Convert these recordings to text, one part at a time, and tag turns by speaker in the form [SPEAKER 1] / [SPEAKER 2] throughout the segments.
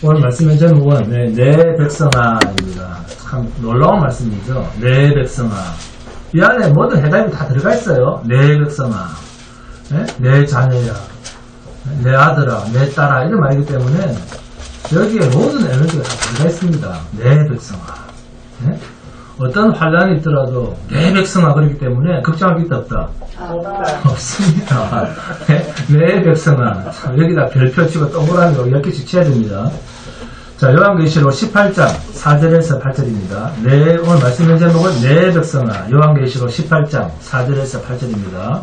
[SPEAKER 1] 오늘 말씀의 제목은 내 백성아입니다. 참 놀라운 말씀이죠. 내 백성아. 이 안에 모든 해답이 다 들어가 있어요. 내 백성아. 내 자녀야. 내 아들아. 내 딸아. 이런 말이기 때문에 여기에 모든 에너지가 다 들어가 있습니다. 내 백성아. 어떤 환란이 있더라도 내 백성아 그렇기 때문에 걱정할 게 없다. 없습니다. 내 백성아. 참 여기다 별표 치고 동그라미로 10개씩 쳐야 됩니다. 자, 요한계시록 18장 4절에서 8절입니다. 오늘 말씀의 제목은 내 백성아. 요한계시록 18장 4절에서 8절입니다.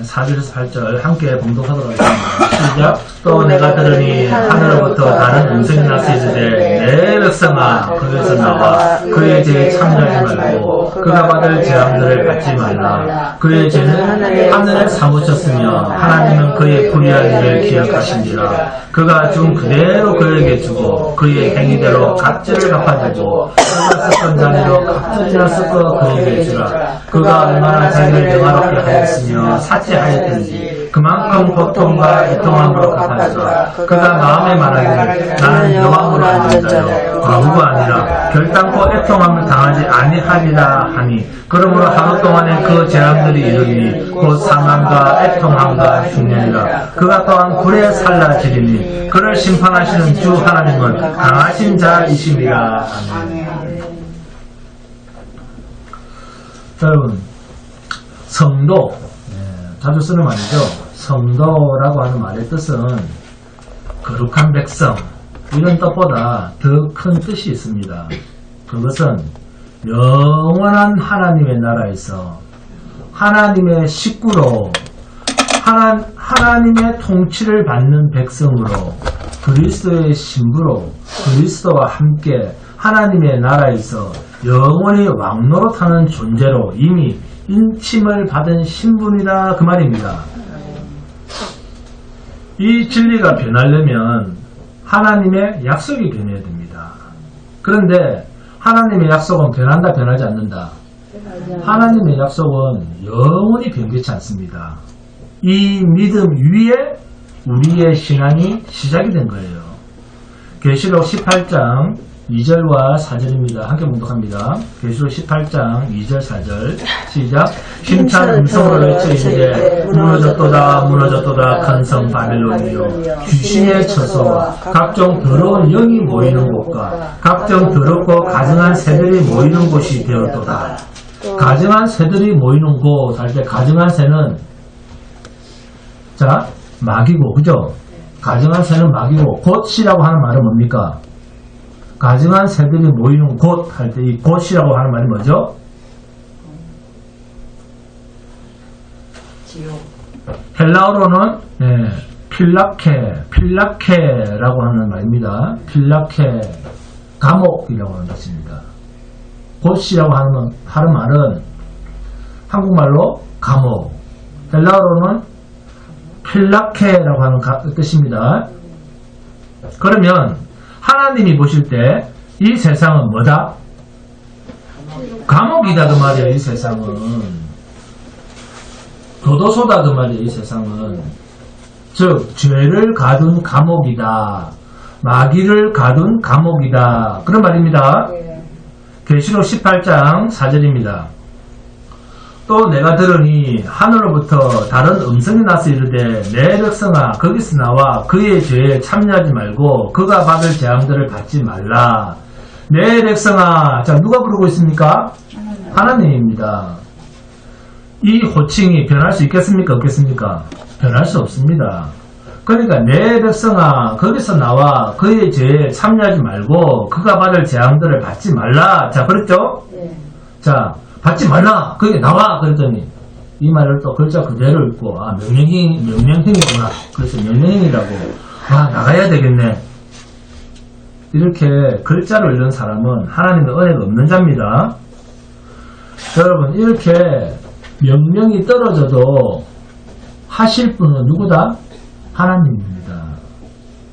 [SPEAKER 1] 4절에서 8절 함께 봉독하도록 하겠습니다. 시작. 또 내가 들으니 하늘로부터 다른 음성이 나서 이르되 내 백성아 거기서 나와 그의 죄에 참여하지 말고 그가 받을 재앙들을 받지 말라. 그의 죄는 하늘에 사무쳤으며 하나님은 그의 불의한 일을 기억하시니라. 그가 준 그대로 그에게 주고 그의 행위대로 갑절을 갚아주고 그가 썼던 자리로 갑절이나 섞어 그에게 주라. 그가 얼마나 자기를 영화롭게 하였으며 사치하였든지 그만큼 고통과 애통함으로 갚아주라. 그가 마음에 말하기를 나는 여왕으로 앉은 자요 과부가 아니라 결단코 애통함을 당하지 아니하리라 하니 그러므로 하루 동안에 그 재앙들이 이르니 곧 사망과 애통함과 흉년이라. 그가 또한 불에 살라지리니 그를 심판하시는 주 하나님은 강하신 자이심이라. 아멘. 여러분, 성도, 자주 쓰는 말이죠. 성도라고 하는 말의 뜻은 거룩한 백성, 이런 뜻보다 더 큰 뜻이 있습니다. 그것은 영원한 하나님의 나라에서 하나님의 식구로 하나님의 통치를 받는 백성으로 그리스도의 신부로 그리스도와 함께 하나님의 나라에서 영원히 왕노릇하는 존재로 이미 인침을 받은 신분이다 그 말입니다. 이 진리가 변하려면 하나님의 약속이 변해야 됩니다. 그런데 하나님의 약속은 변한다 변하지 않는다. 하나님의 약속은 영원히 변개치 않습니다. 이 믿음 위에 우리의 신앙이 시작이 된 거예요. 계시록 18장 2절과 4절입니다. 함께 봉독합니다. 계시록 18장 2절 4절 시작. 힘찬 음성으로 외쳐 이르되 무너졌도다 무너졌도다 큰 성 바벨론이요 귀신의 처소와 각종 더러운 영이 모이는 곳과 각종 더럽고 가증한 새들이 모이는 곳이 되었도다. 가증한 새들이 모이는 곳 할 때 가증한 새는 자 마귀고 그죠? 가증한 새는 마귀고 곳이라고 하는 말은 뭡니까? 가증한 새들이 모이는 곳 할 때 이 곳이라고 하는 말이 뭐죠? 헬라어로는 필라케라고 하는 말입니다. 필라케, 감옥이라고 하는 것입니다. 곳이라고 하는 말은 한국말로 감옥, 헬라어로는 필라케라고 하는 뜻입니다. 그러면 하나님이 보실 때 이 세상은 뭐다? 감옥이다 그 말이에요. 이 세상은 교도소다 그 말이에요. 이 세상은 즉 죄를 가둔 감옥이다. 마귀를 가둔 감옥이다. 그런 말입니다. 계시록 18장 4절입니다. 또 내가 들으니 하늘로부터 다른 음성이 나서 이르되 내 백성아 거기서 나와 그의 죄에 참여하지 말고 그가 받을 재앙들을 받지 말라. 내 백성아. 자, 누가 부르고 있습니까? 하나님입니다. 이 호칭이 변할 수 있겠습니까? 없겠습니까? 변할 수 없습니다. 그러니까 내 백성아 거기서 나와 그의 죄에 참여하지 말고 그가 받을 재앙들을 받지 말라. 자, 그랬죠? 자, 받지 말라. 그게 나와. 그랬더니 이 말을 또 글자 그대로 읽고 명령형이구나. 그래서 명령형이라고 나가야 되겠네. 이렇게 글자로 읽는 사람은 하나님의 은혜가 없는 자입니다. 여러분 이렇게 명령이 떨어져도 하실 분은 누구다? 하나님입니다.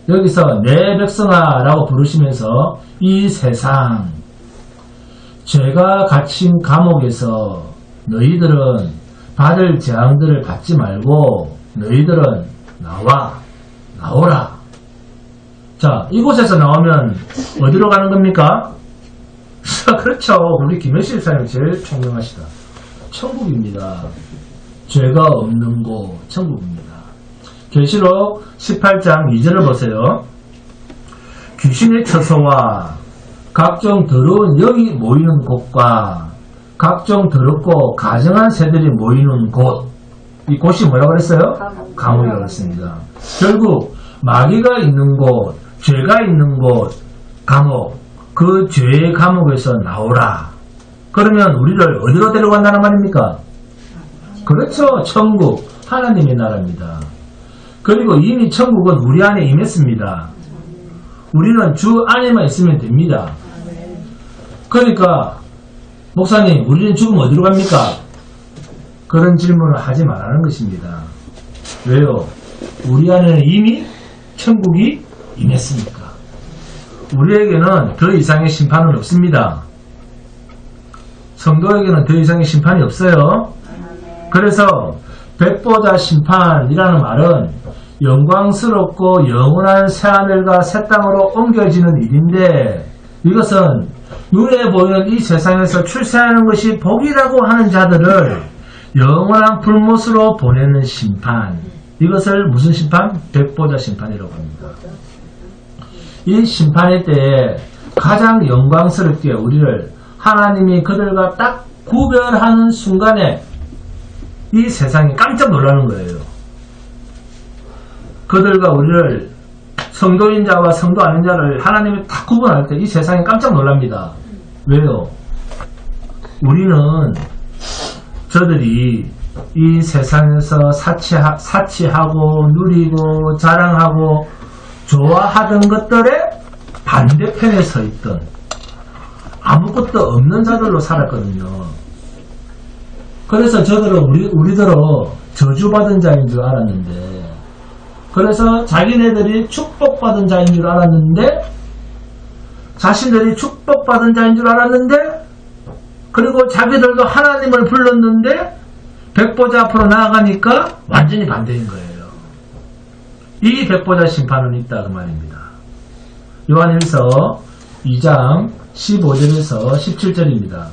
[SPEAKER 1] 여기서 내 백성아 라고 부르시면서 이 세상 죄가 갇힌 감옥에서 너희들은 받을 재앙들을 받지 말고 너희들은 나오라. 자, 이곳에서 나오면 어디로 가는 겁니까? 그렇죠. 우리 김혜실 사장님 제일 총명하시다. 천국입니다. 죄가 없는 곳, 천국입니다. 계시록 18장 2절을 보세요. 귀신의 처소와 각종 더러운 영이 모이는 곳과 각종 더럽고 가증한 새들이 모이는 곳, 이 곳이 뭐라고 그랬어요? 감옥이라고 했습니다. 결국 마귀가 있는 곳, 죄가 있는 곳, 감옥, 그 죄의 감옥에서 나오라. 그러면 우리를 어디로 데려간다는 말입니까? 그렇죠. 천국, 하나님의 나라입니다. 그리고 이미 천국은 우리 안에 임했습니다. 우리는 주 안에만 있으면 됩니다. 그러니까 목사님, 우리는 죽으면 어디로 갑니까? 그런 질문을 하지 말라는 것입니다. 왜요? 우리 안에는 이미 천국이 임했으니까. 우리에게는 더 이상의 심판은 없습니다. 성도에게는 더 이상의 심판이 없어요. 그래서 백보자 심판이라는 말은 영광스럽고 영원한 새하늘과 새 땅으로 옮겨지는 일인데, 이것은 눈에 보이는 이 세상에서 출세하는 것이 복이라고 하는 자들을 영원한 불못으로 보내는 심판, 이것을 무슨 심판? 백보자 심판이라고 합니다. 이 심판의 때에 가장 영광스럽게 우리를 하나님이 그들과 딱 구별하는 순간에 이 세상이 깜짝 놀라는 거예요. 그들과 우리를, 성도인 자와 성도 아닌 자를 하나님이 딱 구분할 때 이 세상이 깜짝 놀랍니다. 왜요? 우리는 저들이 이 세상에서 사치하고 누리고 자랑하고 좋아하던 것들의 반대편에 서 있던 아무것도 없는 자들로 살았거든요. 그래서 저들은 우리들은 저주받은 자인 줄 알았는데, 그래서 자기네들이 축복받은 자인 줄 알았는데, 자신들이 축복받은 자인 줄 알았는데, 그리고 자기들도 하나님을 불렀는데 백보자 앞으로 나아가니까 완전히 반대인 거예요. 이 백보자 심판은 있다 그 말입니다. 요한일서 2장 15절에서 17절입니다.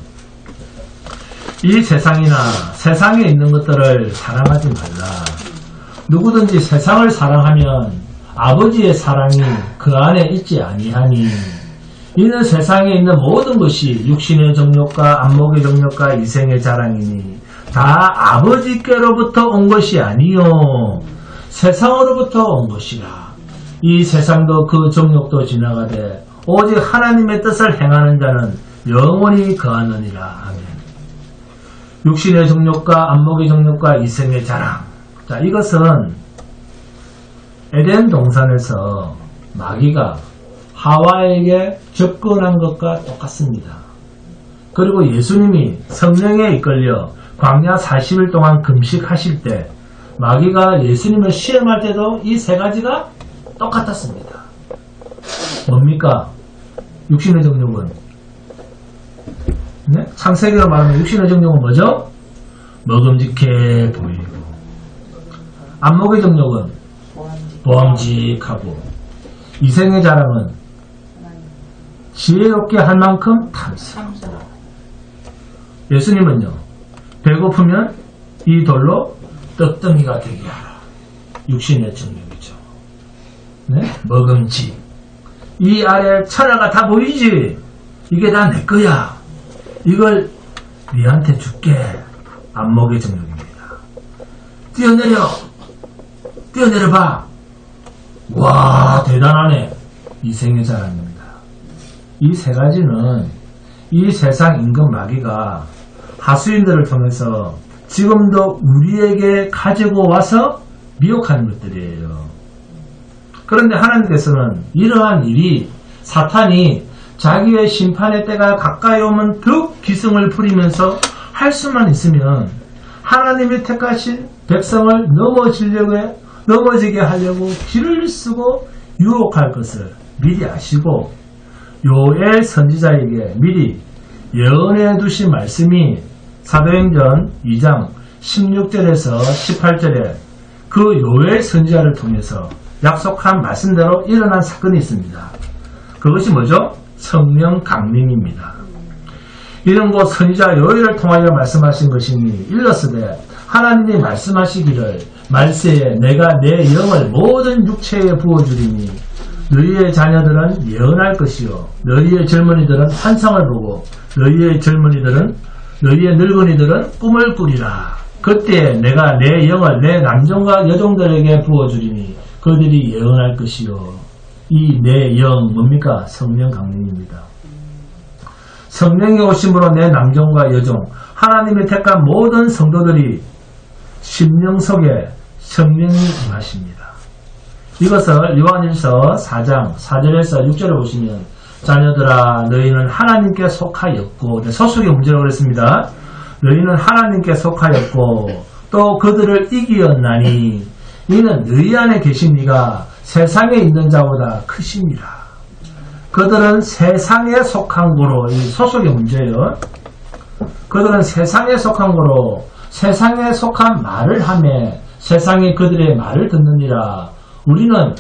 [SPEAKER 1] 이 세상이나 세상에 있는 것들을 사랑하지 말라. 누구든지 세상을 사랑하면 아버지의 사랑이 그 안에 있지 아니하니, 이는 세상에 있는 모든 것이 육신의 정욕과 안목의 정욕과 이생의 자랑이니 다 아버지께로부터 온 것이 아니요 세상으로부터 온 것이라. 이 세상도 그 정욕도 지나가되 오직 하나님의 뜻을 행하는 자는 영원히 거하느니라. 아멘. 육신의 정욕과 안목의 정욕과 이생의 자랑. 자, 이것은 에덴 동산에서 마귀가 하와에게 접근한 것과 똑같습니다. 그리고 예수님이 성령에 이끌려 광야 40일 동안 금식하실 때 마귀가 예수님을 시험할 때도 이 세 가지가 똑같았습니다. 뭡니까? 육신의 정욕은, 네? 창세기로 말하면 육신의 정욕은 뭐죠? 먹음직해 보이고, 안목의 정욕은 보암직하고, 이생의 자랑은 지혜롭게 할 만큼 탐스럽고, 예수님은요, 배고프면 이 돌로 떡덩이가 되게 하라. 육신의 정욕이죠. 네? 먹음직. 이 아래 천하가 다 보이지? 이게 다 내 거야. 이걸 니한테 줄게. 안목의 정욕입니다. 뛰어내려봐. 와, 대단하네. 이생의 자랑입니다. 이 세 가지는 이 세상 임금 마귀가 하수인들을 통해서 지금도 우리에게 가지고 와서 미혹하는 것들이에요. 그런데 하나님께서는 이러한 일이, 사탄이 자기의 심판의 때가 가까이 오면 더욱 기승을 부리면서 할 수만 있으면 하나님이 택하신 백성을 넘어지게 하려고 길을 쓰고 유혹할 것을 미리 아시고 요엘 선지자에게 미리 예언해 두신 말씀이 사도행전 2장 16절에서 18절에 그 요엘 선지자를 통해서 약속한 말씀대로 일어난 사건이 있습니다. 그것이 뭐죠? 성령 강림입니다. 이런 곧 선지자 요엘을 통하여 말씀하신 것이니 일렀으되 하나님이 말씀하시기를 말세에 내가 내 영을 모든 육체에 부어주리니 너희의 자녀들은 예언할 것이요 너희의 젊은이들은 환상을 보고 너희의 늙은이들은 꿈을 꾸리라. 그때 내가 내 영을 내 남종과 여종들에게 부어주리니 그들이 예언할 것이요. 이 내 영 뭡니까? 성령 강림입니다. 성령이 오심으로 내 남종과 여종 하나님이 택한 모든 성도들이 심령 속에 성령이 임하십니다. 이것을 요한일서 4장 4절에서 6절에 보시면 자녀들아 너희는 하나님께 속하였고 소속의 문제라고 그랬습니다. 너희는 하나님께 속하였고 또 그들을 이기었나니 이는 너희 안에 계신 이가 세상에 있는 자보다 크심이라. 그들은 세상에 속한 거로, 이 소속의 문제예요. 그들은 세상에 속한 거로 세상에 속한 말을 하며 세상이 그들의 말을 듣느니라. 우리는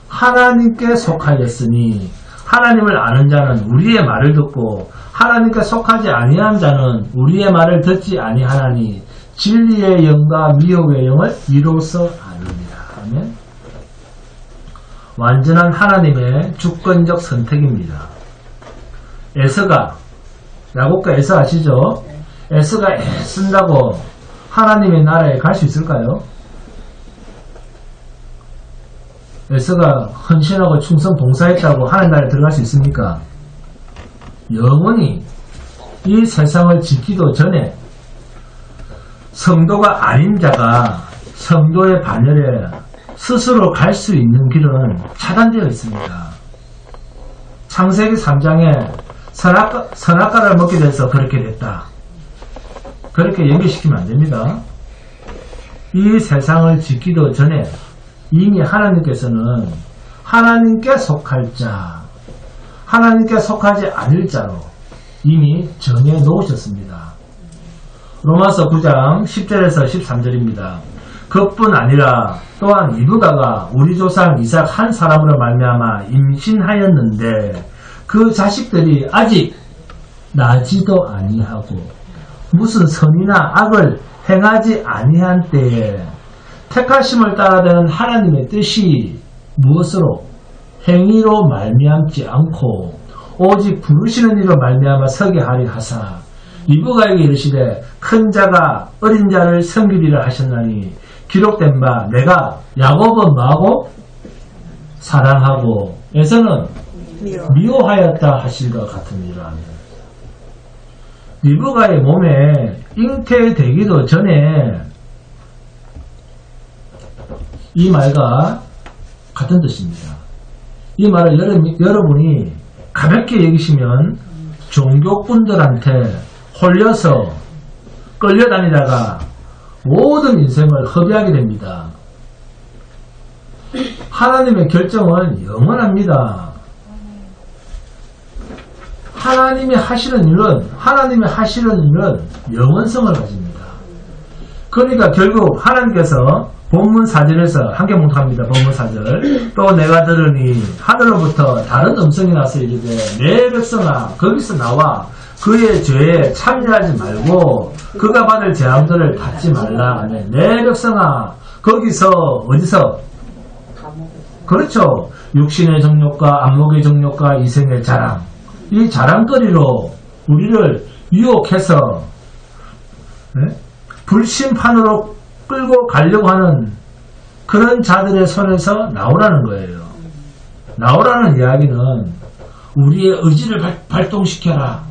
[SPEAKER 1] 하나님께 속하였으니 하나님을 아는 자는 우리의 말을 듣고 하나님께 속하지 아니한 자는 우리의 말을 듣지 아니하나니 진리의 영과 미혹의 영을 이로써 아느니라. 아멘. 완전한 하나님의 주권적 선택입니다. 에서가, 야곱과 에서 아시죠? 에서가 애쓴다고 하나님의 나라에 갈 수 있을까요? 에서가 헌신하고 충성 봉사했다고 하나님 나라에 들어갈 수 있습니까? 영원히 이 세상을 짓기도 전에 성도가 아닌 자가 성도의 반열에 스스로 갈 수 있는 길은 차단되어 있습니다. 창세기 3장에 선악과를 먹게 돼서 그렇게 됐다. 그렇게 연결시키면 안 됩니다. 이 세상을 짓기도 전에 이미 하나님께서는 하나님께 속할 자, 하나님께 속하지 않을 자로 이미 정해 놓으셨습니다. 로마서 9장 10절에서 13절입니다. 그뿐 아니라 또한 리브가가 우리 조상 이삭 한 사람으로 말미암아 임신하였는데 그 자식들이 아직 나지도 아니하고 무슨 선이나 악을 행하지 아니한 때에 택하심을 따라되는 하나님의 뜻이 무엇으로? 행위로 말미암지 않고 오직 부르시는 이로 말미암아 서게 하리 하사 리브가에게 이르시되 큰 자가 어린 자를 섬기리라 하셨나니 기록된 바 내가 야곱은 뭐하고? 사랑하고 에서는 미워하였다 하실 것 같으니라. 리브가의 몸에 잉태되기도 전에 이 말과 같은 뜻입니다. 이 말을 여러분이 가볍게 여기시면 종교꾼들한테 홀려서 끌려다니다가 모든 인생을 허비하게 됩니다. 하나님의 결정은 영원합니다. 하나님이 하시는 일은 영원성을 가집니다. 그러니까 결국 하나님께서 본문 4절에서 함께 묵상합니다. 본문 4절 또 내가 들으니 하늘로부터 다른 음성이 나서 이르되 내 백성아 거기서 나와 그의 죄에 참여하지 말고 그가 받을 재앙들을 받지 말라. 내 백성아 거기서 어디서? 그렇죠. 육신의 정욕과 안목의 정욕과 이생의 자랑, 이 자랑거리로 우리를 유혹해서 불심판으로 끌고 가려고 하는 그런 자들의 손에서 나오라는 거예요. 나오라는 이야기는 우리의 의지를 발동시켜라.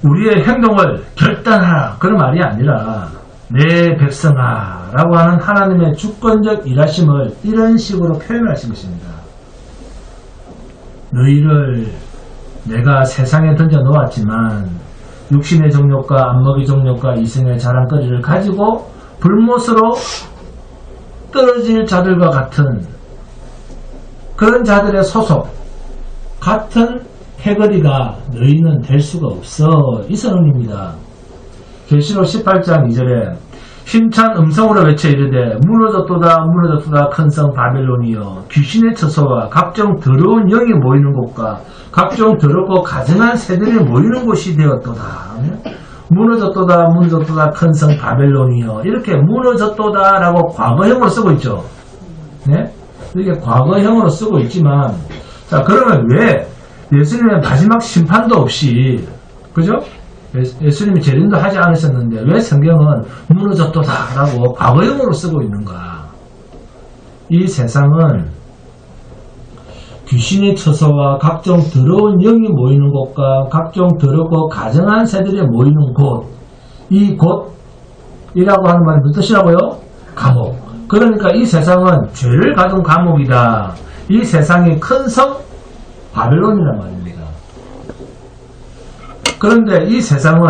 [SPEAKER 1] 우리의 행동을 결단하라. 그런 말이 아니라 내 백성아 라고 하는 하나님의 주권적 일하심을 이런 식으로 표현하신 것입니다. 너희를 내가 세상에 던져 놓았지만 육신의 정욕과 안목의 정욕과 이생의 자랑거리를 가지고 불못으로 떨어질 자들과 같은 그런 자들의 소속 같은 패거리가 너희는 될 수가 없어. 이 선언입니다. 계시록 18장 2절에 힘찬 음성으로 외쳐 이르되 무너졌도다 무너졌도다 큰 성 바벨론이여 귀신의 처소와 각종 더러운 영이 모이는 곳과 각종 더럽고 가증한 새들이 모이는 곳이 되었도다. 무너졌도다 무너졌도다 큰 성 바벨론이여 이렇게 무너졌도다 라고 과거형으로 쓰고 있죠. 네? 이렇게 과거형으로 쓰고 있지만 자 그러면 왜 예수님의 마지막 심판도 없이 그죠? 예수님이 재림도 하지 않으셨는데 왜 성경은 무너졌도다 라고 과거형으로 쓰고 있는가? 이 세상은 귀신의 처소와 각종 더러운 영이 모이는 곳과 각종 더럽고 가증한 새들이 모이는 곳, 이 곳이라고 하는 말이 무슨 뜻이라고요? 감옥. 그러니까 이 세상은 죄를 가둔 감옥이다. 이 세상의 큰 성 바벨론이란 말입니다. 그런데 이 세상은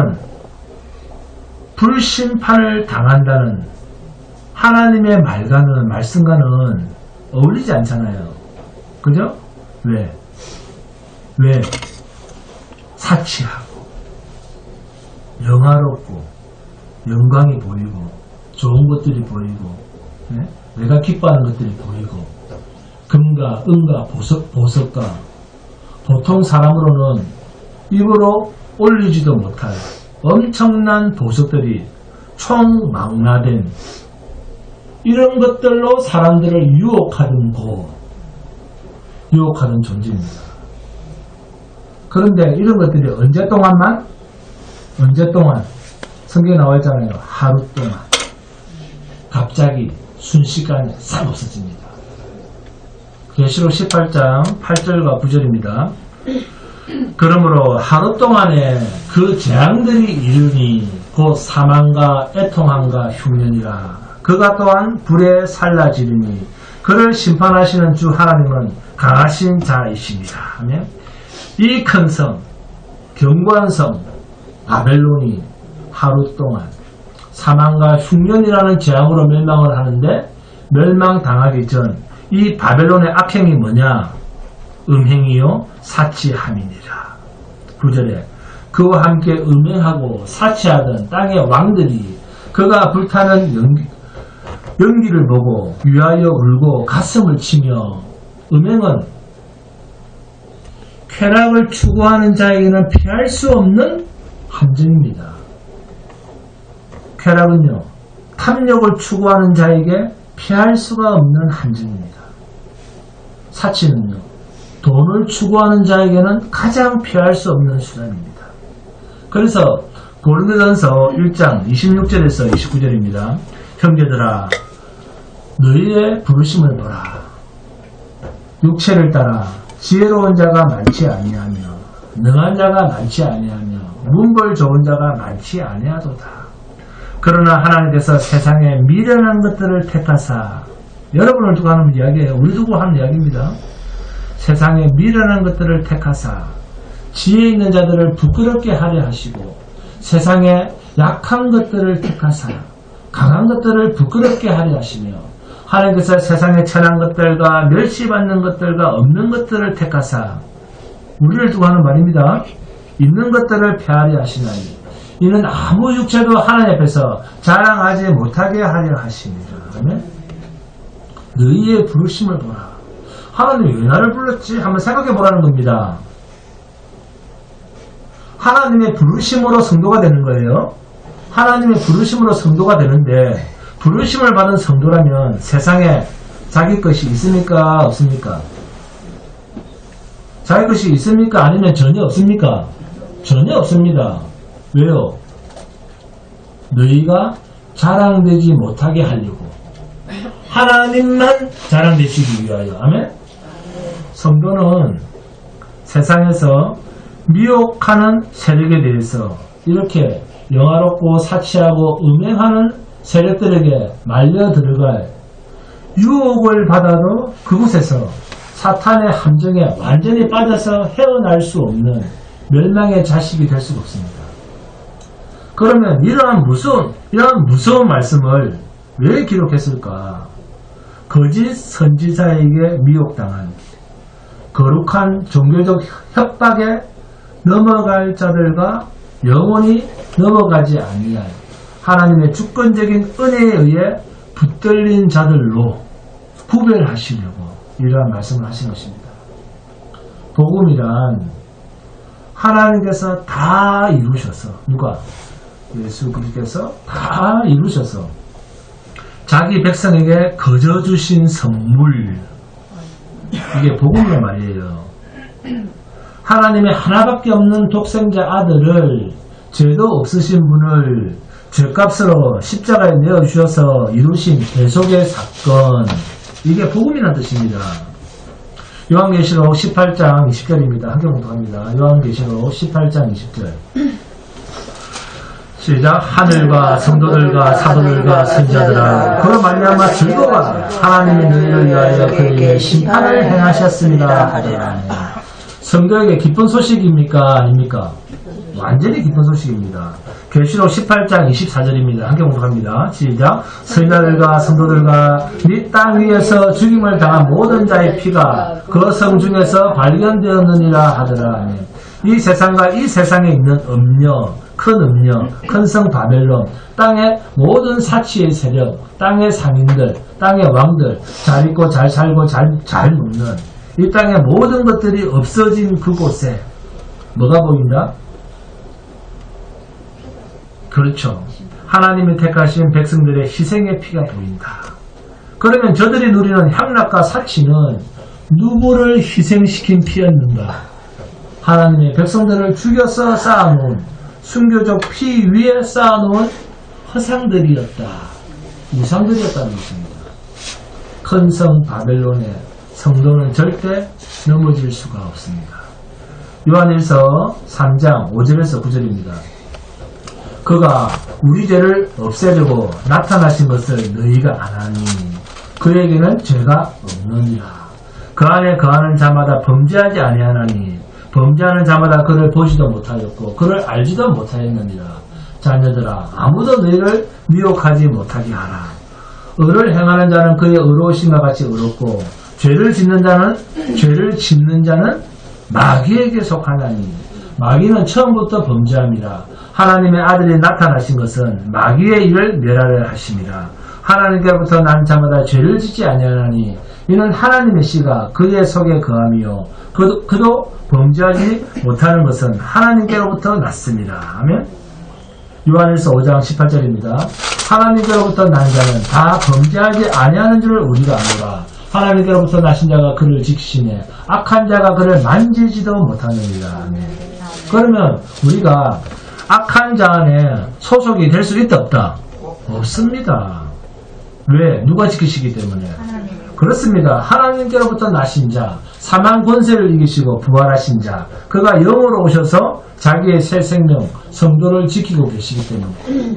[SPEAKER 1] 불심판을 당한다는 하나님의 말씀과는 어울리지 않잖아요. 그죠? 왜? 사치하고 영화롭고 영광이 보이고 좋은 것들이 보이고 네? 내가 기뻐하는 것들이 보이고 금과 은과 보석과 보통 사람으로는 입으로 올리지도 못할 엄청난 보석들이 총망라된 이런 것들로 사람들을 유혹하던 존재입니다. 그런데 이런 것들이 언제 동안 성경에 나와 있잖아요. 하루 동안 갑자기 순식간에 싹 없어집니다. 계시록 18장 8절과 9절입니다. 그러므로 하루 동안에 그 재앙들이 이르니 곧 사망과 애통함과 흉년이라 그가 또한 불에 살라지리니 그를 심판하시는 주 하나님은 강하신 자이십니다. 이 큰 성, 견고한 성 바벨론이 하루 동안 사망과 흉년이라는 재앙으로 멸망을 하는데 멸망당하기 전 이 바벨론의 악행이 뭐냐? 음행이요 사치함이니라. 9절에 그와 함께 음행하고 사치하던 땅의 왕들이 그가 불타는 연기를 보고 위하여 울고 가슴을 치며 음행은 쾌락을 추구하는 자에게는 피할 수 없는 함정입니다. 쾌락은요 탐욕을 추구하는 자에게 피할 수가 없는 함정입니다. 사치는요 돈을 추구하는 자에게는 가장 피할 수 없는 수단입니다. 그래서 고린도전서 1장 26절에서 29절입니다. 형제들아 너희의 부르심을 보라. 육체를 따라 지혜로운 자가 많지 아니하며 능한 자가 많지 아니하며 문벌 좋은 자가 많지 아니하도다. 그러나 하나님께서 세상에 미련한 것들을 택하사 여러분을 두고 하는 이야기예요. 우리 두고 하는 이야기입니다. 세상에 미련한 것들을 택하사 지혜 있는 자들을 부끄럽게 하려 하시고 세상에 약한 것들을 택하사 강한 것들을 부끄럽게 하려 하시며 하나님께서 세상에 천한 것들과 멸시받는 것들과 없는 것들을 택하사 우리를 두고 하는 말입니다. 있는 것들을 폐하려 하시나니 이는 아무 육체도 하나님 앞에서 자랑하지 못하게 하려 하십니다. 너희의 부르심을 보라. 하나님이 왜 나를 불렀지? 한번 생각해 보라는 겁니다. 하나님의 부르심으로 성도가 되는 거예요. 하나님의 부르심으로 성도가 되는데 부르심을 받은 성도라면 세상에 자기 것이 있습니까? 없습니까? 자기 것이 있습니까? 아니면 전혀 없습니까? 전혀 없습니다. 왜요? 너희가 자랑되지 못하게 하려고 하나님만 자랑되시기 위하여. 아멘? 성도는 세상에서 미혹하는 세력에 대해서 이렇게 영화롭고 사치하고 음행하는 세력들에게 말려 들어갈 유혹을 받아도 그곳에서 사탄의 함정에 완전히 빠져서 헤어날 수 없는 멸망의 자식이 될 수가 없습니다. 그러면 이러한 무서운 말씀을 왜 기록했을까? 거짓 선지자에게 미혹당한 거룩한 종교적 협박에 넘어갈 자들과 영원히 넘어가지 아니할 하나님의 주권적인 은혜에 의해 붙들린 자들로 구별하시려고 이러한 말씀을 하신 것입니다. 복음이란 하나님께서 다 이루셔서, 누가? 예수 그리스도께서 다 이루셔서 자기 백성에게 거저 주신 선물, 이게 복음이란 말이에요. 하나님의 하나밖에 없는 독생자 아들을, 죄도 없으신 분을 죄값으로 십자가에 내어주셔서 이루신 대속의 사건, 이게 복음이라는 뜻입니다. 요한계시록 18장 20절입니다. 함께 공독합니다. 요한계시록 18장 20절. 시작. 하늘과 성도들과 사도들과 선지자들아, 그로 말미암아 즐거워하라. 하나님이 너희를 위하여 그에게 심판을 행하셨습니다 하리라. 성도에게 기쁜 소식입니까? 아닙니까? 완전히 기쁜 소식입니다. 계시록 18장 24절입니다. 함께 공독합니다. 시작. 선지자들과 성도들과 및 땅 위에서 죽임을 당한 모든 자의 피가 그 성 중에서 발견되었느니라 하더라. 이 세상과 이 세상에 있는 음녀, 큰 성 바벨론, 땅의 모든 사치의 세력, 땅의 상인들, 땅의 왕들, 잘 있고 잘 살고 잘 먹는 이 땅의 모든 것들이 없어진 그곳에 뭐가 보인다? 그렇죠. 하나님이 택하신 백성들의 희생의 피가 보인다. 그러면 저들이 누리는 향락과 사치는 누구를 희생시킨 피였는가? 하나님의 백성들을 죽여서 쌓아놓은 순교적 피 위에 쌓아놓은 허상들이었다. 우상들이었다는 것입니다. 큰 성 바벨론의 성도는 절대 넘어질 수가 없습니다. 요한일서 3장 5절에서 9절입니다. 그가 우리 죄를 없애려고 나타나신 것을 너희가 아나니 그에게는 죄가 없느니라. 그 안에 거하는 자마다 범죄하지 아니하나니 범죄하는 자마다 그를 보지도 못하였고 그를 알지도 못하였느니라. 자녀들아, 아무도 너희를 미혹하지 못하게 하라. 의를 행하는 자는 그의 의로우심과 같이 의롭고 죄를 짓는 자는 마귀에게 속하나니 마귀는 처음부터 범죄함이라. 하나님의 아들이 나타나신 것은 마귀의 일을 멸하려 하심이라. 하나님께로부터 난 자마다 죄를 짓지 아니하나니 이는 하나님의 씨가 그의 속에 거함이요 그도 범죄하지 못하는 것은 하나님께로부터 났습니다. 아멘. 요한일서 5장 18절입니다. 하나님께로부터 난 자는 다 범죄하지 아니하는 줄을 우리가 아노라. 하나님께로부터 나신 자가 그를 지키시네 악한 자가 그를 만지지도 못하느니라. 아멘. 그러면 우리가 악한 자 안에 소속이 될 수 있다 없다? 없습니다. 왜? 누가 지키시기 때문에? 그렇습니다. 하나님께로부터 나신 자, 사망 권세를 이기시고 부활하신 자, 그가 영으로 오셔서 자기의 새 생명, 성도를 지키고 계시기 때문에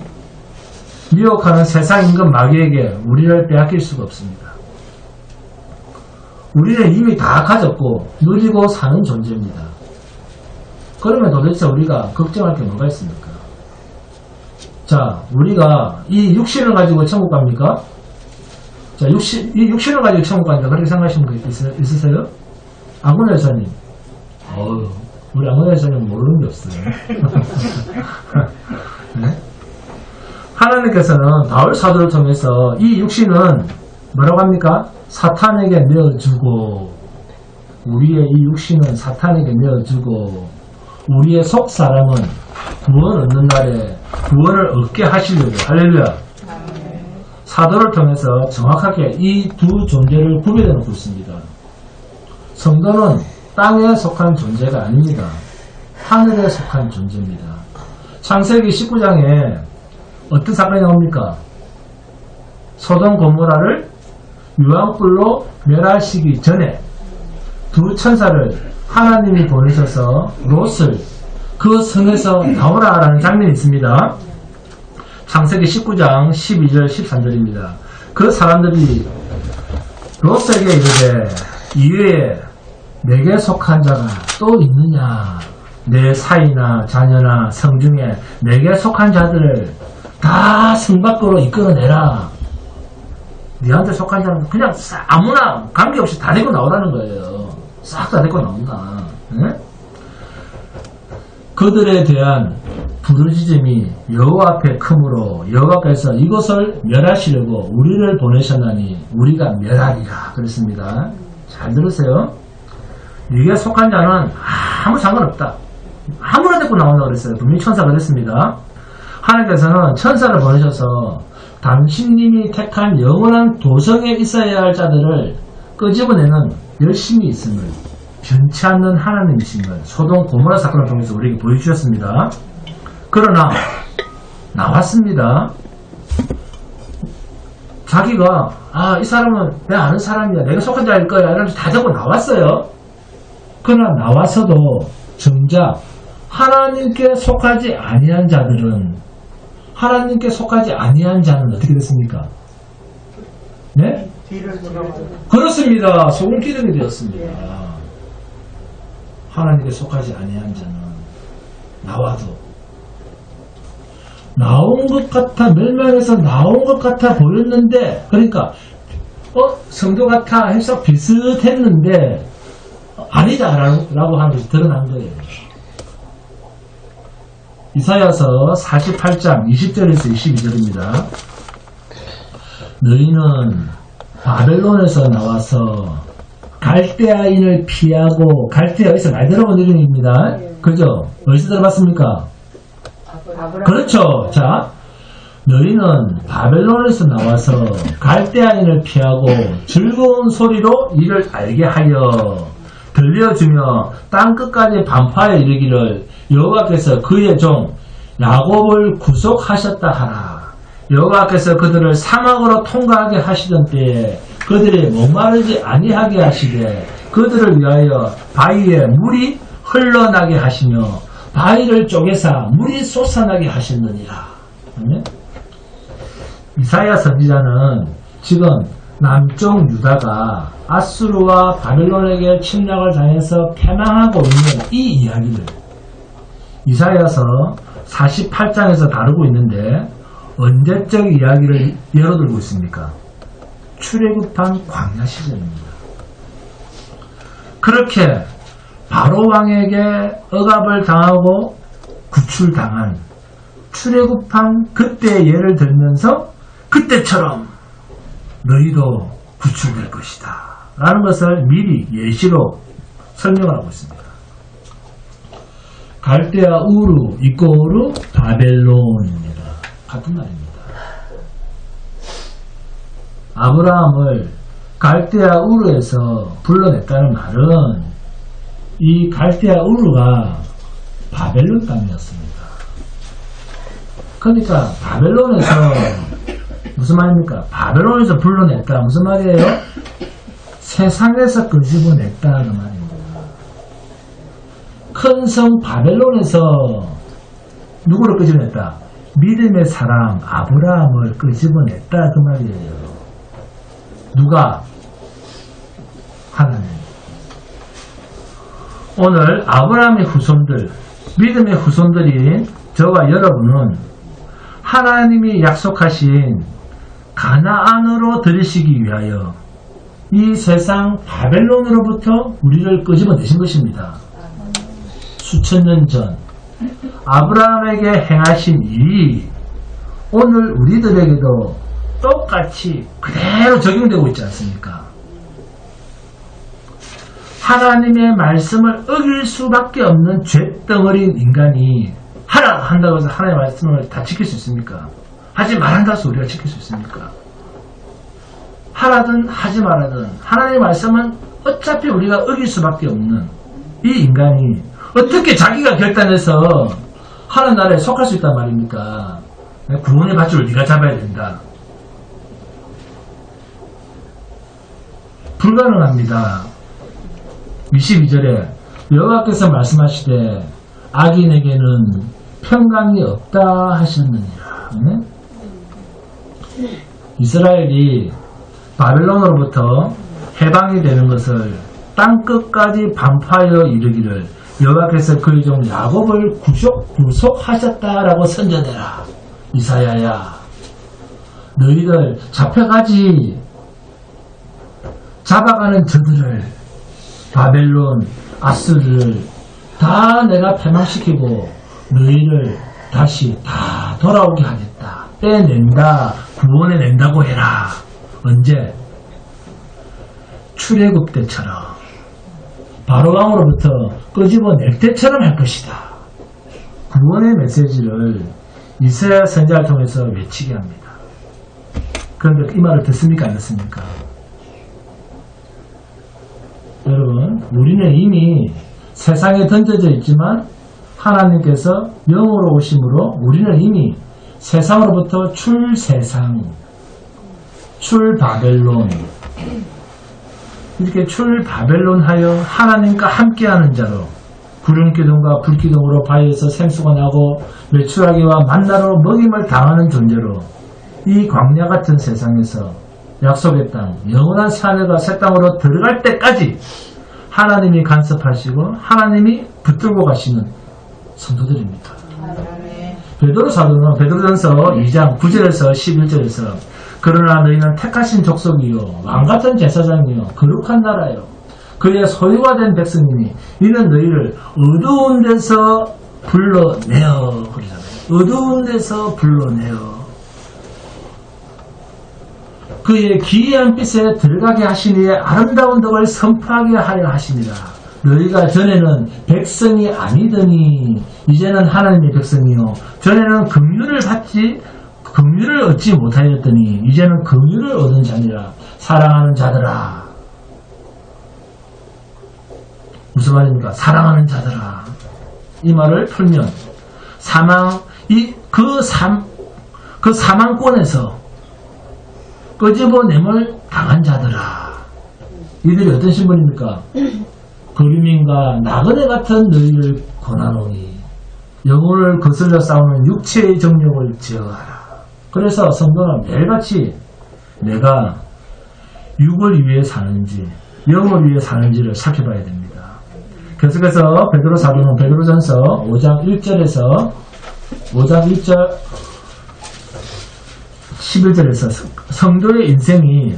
[SPEAKER 1] 미혹하는 세상 임금 마귀에게 우리를 빼앗길 수가 없습니다. 우리는 이미 다 가졌고 누리고 사는 존재입니다. 그러면 도대체 우리가 걱정할 게 뭐가 있습니까? 자, 우리가 이 육신을 가지고 천국 갑니까? 자, 이 육신을 가지고 천국 간다. 그렇게 생각하시는 분 있으세요? 안건 회사님. 우리 안건 회사님 모르는 게 없어요. 네? 하나님께서는 바울 사도를 통해서 이 육신은 뭐라고 합니까? 사탄에게 내어주고, 우리의 이 육신은 사탄에게 내어주고, 우리의 속 사람은 구원 얻는 날에 구원을 얻게 하시려고. 할렐루야. 사도를 통해서 정확하게 이 두 존재를 구별해 놓고 있습니다. 성도는 땅에 속한 존재가 아닙니다. 하늘에 속한 존재입니다. 창세기 19장에 어떤 사건이 나옵니까? 소돔 고모라를 유황불로 멸하시기 전에 두 천사를 하나님이 보내셔서 롯을 그 성에서 나오라라는 장면이 있습니다. 창세기 19장 12절 13절입니다. 그 사람들이 롯에게 이르되 이외에 내게 속한 자가 또 있느냐? 내 사이나 자녀나 성 중에 내게 속한 자들을 다 성 밖으로 이끌어내라. 니한테 속한 자는 그냥 아무나 관계없이 다 데리고 나오라는 거예요. 싹 다 데리고 나온다. 네? 그들에 대한 부르짖음이 여호와 앞에 크므로 여호와께서 이곳을 멸하시려고 우리를 보내셨나니 우리가 멸하리라 그랬습니다. 잘 들으세요. 네게 속한 자는 아무 상관없다. 아무나 데리고 나온다고 그랬어요. 분명히 천사가 그랬습니다. 하나님께서는 천사를 보내셔서 당신님이 택한 영원한 도성에 있어야 할 자들을 끄집어내는 열심이 있음을, 변치 않는 하나님이심을 소돔 고모라 사건을 통해서 우리에게 보여주셨습니다. 그러나 나왔습니다. 자기가 이 사람은 내가 아는 사람이야, 내가 속한 자일 거야 이러면서 다 적고 나왔어요. 그러나 나와서도 정작 하나님께 속하지 아니한 자들은, 하나님께 속하지 아니한 자는 어떻게 됐습니까? 네? 그렇습니다. 소금 기름이 되었습니다. 하나님께 속하지 아니한 자는 나와도 나온 것 같아, 멸망에서 나온 것 같아 보였는데, 그러니까 성도 같아 해서 비슷했는데 아니다 라고 하는 것이 드러난 거예요. 이사야서 48장 20절에서 22절입니다. 너희는 바벨론에서 나와서 갈대아인을 피하고, 갈대아 여기서 많이 들어본 이름입니다. 그죠? 어디서 들어봤습니까? 그렇죠. 자, 너희는 바벨론에서 나와서 갈대아인을 피하고 즐거운 소리로 이를 알게 하여 들려주며 땅끝까지 반파에 이르기를 여호와께서 그의 종 야곱을 구속하셨다 하라. 여호와께서 그들을 사막으로 통과하게 하시던 때에 그들이 목마르지 아니하게 하시되 그들을 위하여 바위에 물이 흘러나게 하시며 바위를 쪼개사 물이 솟아나게 하셨느니라. 이사야 선지자는 지금 남쪽 유다가 아수르와 바벨론에게 침략을 당해서 패망하고 있는 이 이야기를 이사야서 48장에서 다루고 있는데, 언제적 이야기를 열어들고 있습니까? 출애굽한 광야 시절입니다. 그렇게 바로 왕에게 억압을 당하고 구출당한 출애굽한 그때의 예를 들면서 그때처럼 너희도 구출될 것이다 라는 것을 미리 예시로 설명을 하고 있습니다. 갈대아 우르 이꼬르 바벨론입니다. 같은 말입니다. 아브라함을 갈대아 우르에서 불러냈다는 말은 이 갈대아 우르가 바벨론 땅이었습니다. 그러니까 바벨론에서 무슨 말입니까? 바벨론에서 불러냈다. 무슨 말이에요? 세상에서 끄집어냈다 그 말입니다. 큰 성 바벨론에서 누구를 끄집어냈다? 믿음의 사람 아브라함을 끄집어냈다 그 말이에요. 누가? 하나님. 오늘 아브라함의 후손들, 믿음의 후손들인 저와 여러분은 하나님이 약속하신 가나안으로 들이시기 위하여 이 세상 바벨론으로부터 우리를 끄집어내신 것입니다. 수천 년 전 아브라함에게 행하신 일이 오늘 우리들에게도 똑같이 그대로 적용되고 있지 않습니까? 하나님의 말씀을 어길 수밖에 없는 죄덩어리인 인간이 하라 한다고 해서 하나님의 말씀을 다 지킬 수 있습니까? 하지 말한다 해서 우리가 지킬 수 있습니까? 하라든 하지 말아든 하나님의 말씀은 어차피 우리가 어길 수밖에 없는 이 인간이 어떻게 자기가 결단해서 하나님 나라에 속할 수 있단 말입니까? 구원의 밧줄을 네가 잡아야 된다. 불가능합니다. 22절에 여호와께서 말씀하시되 악인에게는 평강이 없다 하셨느니라. 이스라엘이 바벨론으로부터 해방이 되는 것을 땅끝까지 반파하여 이르기를 여호와께서 그의 종 야곱을 구속하셨다라고 선전해라. 이사야야, 너희들 잡혀가지. 잡아가는 저들을, 바벨론, 아수르를 다 내가 패망시키고 너희를 다시 다 돌아오게 하겠다. 빼낸다. 구원해낸다고 해라. 언제? 출애굽 때처럼 바로왕으로부터 끄집어낼 때처럼 할 것이다. 구원의 메시지를 이사야 선지자를 통해서 외치게 합니다. 그런데 이 말을 듣습니까? 안 듣습니까? 여러분, 우리는 이미 세상에 던져져 있지만 하나님께서 영으로 오심으로 우리는 이미 세상으로부터 출세상, 출바벨론, 이렇게 출바벨론하여 하나님과 함께하는 자로 구름기둥과 불기둥으로 바위에서 생수가 나고 메추라기와 만나로 먹임을 당하는 존재로 이 광야 같은 세상에서 약속의 땅, 영원한 사내가 새 땅으로 들어갈 때까지 하나님이 간섭하시고 하나님이 붙들고 가시는 성도들입니다. 베드로 사도는 베드로전서 2장 9절에서 11절에서 그러나 너희는 택하신 족속이요 왕같은 제사장이요 거룩한 나라요 그의 소유가 된 백성이니 이는 너희를 어두운 데서 불러내어 그러잖아요. 어두운 데서 불러내어 그의 기이한 빛에 들어가게 하시니 아름다운 덕을 선포하게 하려 하십니다. 너희가 전에는 백성이 아니더니 이제는 하나님의 백성이요 전에는 긍휼을 얻지 못하였더니 이제는 긍휼을 얻은 자니라. 사랑하는 자들아. 무슨 말입니까? 사랑하는 자들아. 이 말을 풀면 그 사망권에서 끄집어냄을 당한 자들아. 이들이 어떤 신분입니까? 그림인과 나그네 같은 너희를 권하노니 영혼을 거슬러 싸우는 육체의 정욕을 제어하라. 그래서 성도는 매일같이 내가 육을 위해 사는지 영을 위해 사는지를 살펴봐야 됩니다. 계속해서 베드로 사도는 베드로전서 5장 1절에서 11절에서 성도의 인생이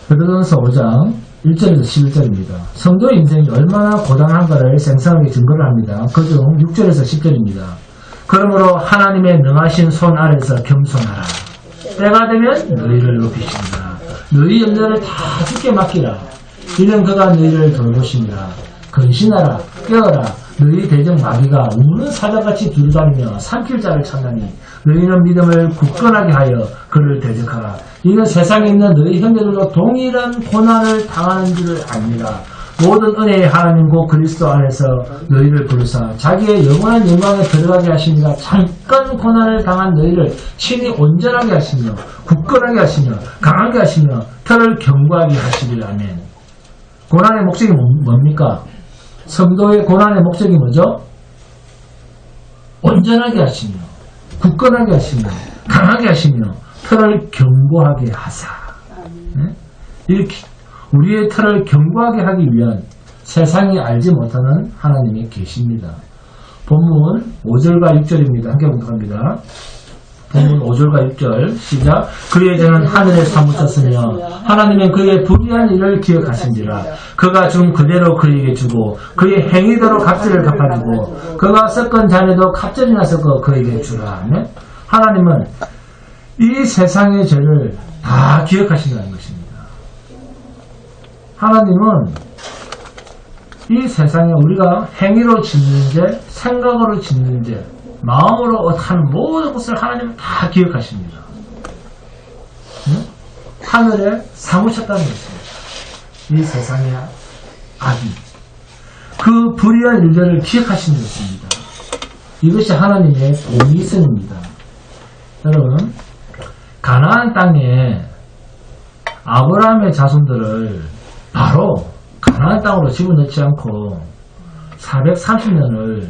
[SPEAKER 1] 베드로전서 5장 1절에서 11절입니다. 성도의 인생이 얼마나 고단한가를 생생하게 증거를 합니다. 그중 6절에서 10절입니다. 그러므로 하나님의 능하신 손 아래서 겸손하라. 때가 되면 너희를 높이신다. 너희 염려를 다 주께 맡기라. 이는 그가 너희를 돌보십니다. 근신하라. 깨어라. 너희 대적 마귀가 우는 사자같이 두루다니며 삼킬 자를 찾나니 너희는 믿음을 굳건하게 하여 그를 대적하라. 이는 세상에 있는 너희 형제들도 동일한 고난을 당하는 줄을 압니다. 모든 은혜의 하나님 곧 그리스도 안에서 너희를 부르사 자기의 영원한 영광에 들어가게 하시니라. 잠깐 고난을 당한 너희를 친히 온전하게 하시며 굳건하게 하시며 강하게 하시며 털을 견고하게 하시리라. 아멘. 고난의 목적이 뭡니까? 성도의 고난의 목적이 뭐죠? 온전하게 하시며 굳건하게 하시며 강하게 하시며 털을 견고하게 하사. 네? 이렇게 우리의 털을 견고하게 하기 위한 세상이 알지 못하는 하나님의 계십니다. 본문 5절과 6절입니다. 함께 공독합니다. 본문 5절과 6절 시작. 그의 죄는 하늘에 사무쳤으며 하나님은 그의 불의한 일을 기억하신지라. 그가 준 그대로 그에게 주고 그의 행위대로 갑절을 갚아주고 그가 섞은 잔에도 갑절이나 섞어 그에게 주라. 네? 하나님은 이 세상의 죄를 다 기억하신다는 것입니다. 하나님은 이 세상에 우리가 행위로 짓는 죄, 생각으로 짓는 죄, 마음으로 하는 모든 것을 하나님은 다 기억하십니다. 응? 하늘에 사무쳤다는 것입니다. 이 세상의 악이. 그 불의한 일들을 기억하시는 것입니다. 이것이 하나님의 공의성입니다. 여러분, 가나안 땅에 아브라함의 자손들을 바로 가나안 땅으로 집어넣지 않고 430년을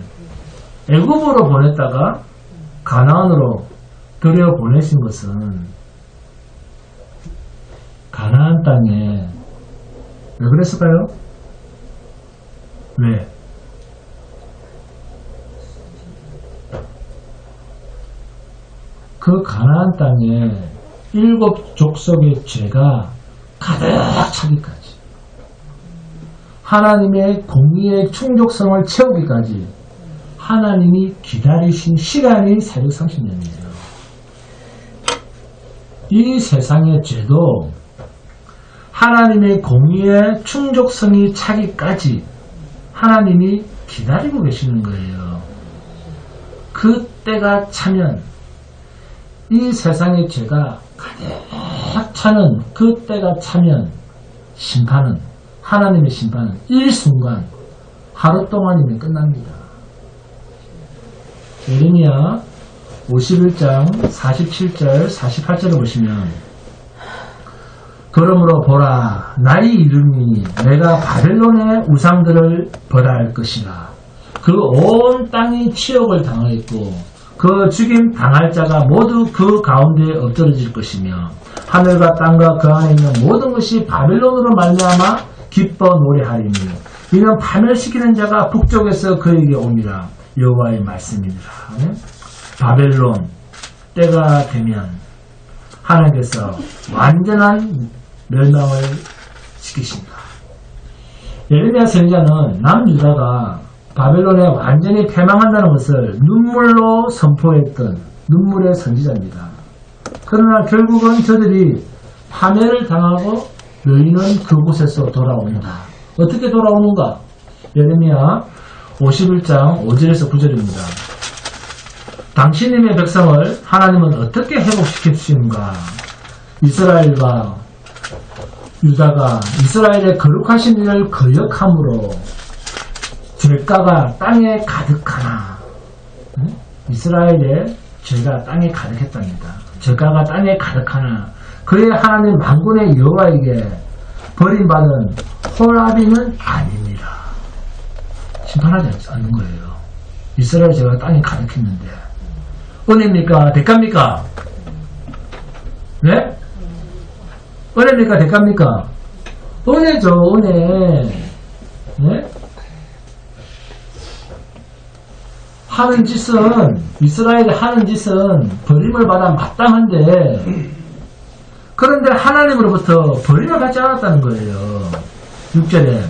[SPEAKER 1] 애굽으로 보냈다가 가나안으로 들여보내신 것은 가나안 땅에 왜 그랬을까요? 왜? 그 가나안 땅에 7 족속의 죄가 가득 차기까지 하나님의 공의의 충족성을 채우기까지 하나님이 기다리신 시간이 430년이에요. 이 세상의 죄도 하나님의 공의의 충족성이 차기까지 하나님이 기다리고 계시는 거예요. 그 때가 차면 이 세상의 죄가 가득 차는 그 때가 차면 심판은 하나님의 심판은 일순간 하루 동안이면 끝납니다. 예레미야 51장 47절 48절을 보시면 그러므로 보라 나의 이름이 내가 바벨론의 우상들을 벌할 것이라. 그 온 땅이 치욕을 당하였고 그 죽임 당할 자가 모두 그 가운데에 엎드러질 것이며 하늘과 땅과 그 안에 있는 모든 것이 바벨론으로 말미암아 기뻐 노래하리니 이는 파멸시키는 자가 북쪽에서 그에게 옵니다. 여호와의 말씀이니라. 바벨론 때가 되면 하나님께서 완전한 멸망을 시키신다. 예레미야 선지자는 남유다가 바벨론에 완전히 패망한다는 것을 눈물로 선포했던 눈물의 선지자입니다. 그러나 결국은 저들이 파멸을 당하고 너희는 그곳에서 돌아온다. 어떻게 돌아오는가? 예레미야 51장 5절에서 9절입니다. 당신님의 백성을 하나님은 어떻게 회복시키시는가? 이스라엘과 유다가 이스라엘의 거룩하신 일을 거역함으로 죄가가 땅에 가득하나. 이스라엘의 죄가 땅에 가득했답니다. 죄가가 땅에 가득하나 그의 하나님 만군의 여호와에게 버림받은 호라비는 아닙니다. 심판하지 않는 거예요. 이스라엘 죄가 땅에 가득했는데 은혜입니까? 대가입니까? 네? 은혜입니까? 대가입니까? 은혜죠, 은혜. 네? 하는 짓은, 이스라엘이 하는 짓은 버림을 받아 마땅한데, 그런데 하나님으로부터 버림을 받지 않았다는 거예요. 6절에,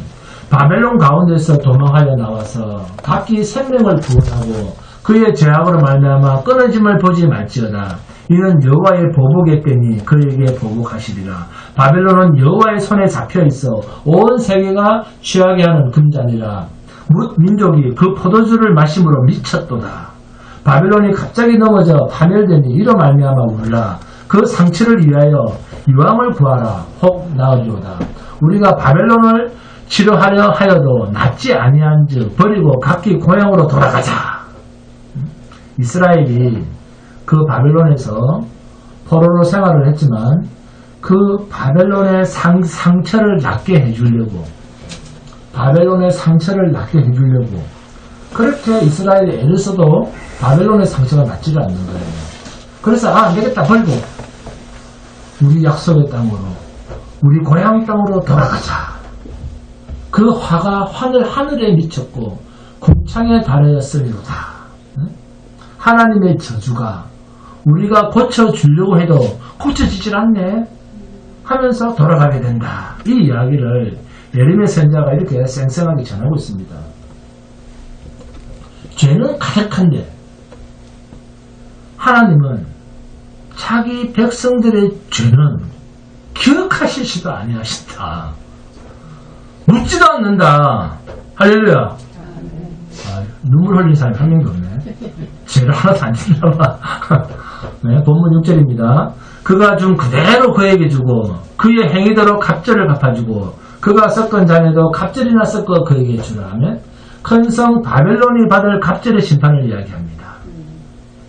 [SPEAKER 1] 바벨론 가운데서 도망하여 나와서 각기 생명을 구원하고 그의 죄악으로 말미암아 끊어짐을 보지 말지어다. 이는 여호와의 보복의 때니 그에게 보복하시리라. 바벨론은 여호와의 손에 잡혀 있어 온 세계가 취하게 하는 금잔이라. 뭇 민족이 그 포도주를 마심으로 미쳤도다. 바벨론이 갑자기 넘어져 파멸되니 이로 말미암아 울라. 그 상처를 위하여 유황을 구하라. 혹 나으리오다. 우리가 바벨론을 치료하려 하여도 낫지 아니한즉 버리고 각기 고향으로 돌아가자. 이스라엘이 그 바벨론에서 포로로 생활을 했지만 그 바벨론의 상처를 낫게 해주려고 바벨론의 상처를 낫게 해주려고 그렇게 이스라엘이 애를 써도 바벨론의 상처가 낫지를 않는 거예요. 그래서 안되겠다 버리고 우리 약속의 땅으로 우리 고향 땅으로 돌아가자. 그 화가 하늘에 미쳤고 궁창에 달하였으리로다. 하나님의 저주가 우리가 고쳐주려고 해도 고쳐지질 않네 하면서 돌아가게 된다. 이 이야기를 예레미야 선지자가 이렇게 쌩쌩하게 전하고 있습니다. 죄는 가득한데 하나님은 자기 백성들의 죄는 기억하시지도 아니하신다. 묻지도 않는다. 할렐루야. 눈물 흘린 사람이 한 명도 없네. 죄를 하나도 안 짓나봐. 네, 본문 6절입니다. 그가 준 그대로 그에게 주고 그의 행위대로 갑절을 갚아주고 그가 섞은 잔에도 갑절이나 섞어 그에게 주라 하면 큰 성 바벨론이 받을 갑절의 심판을 이야기합니다.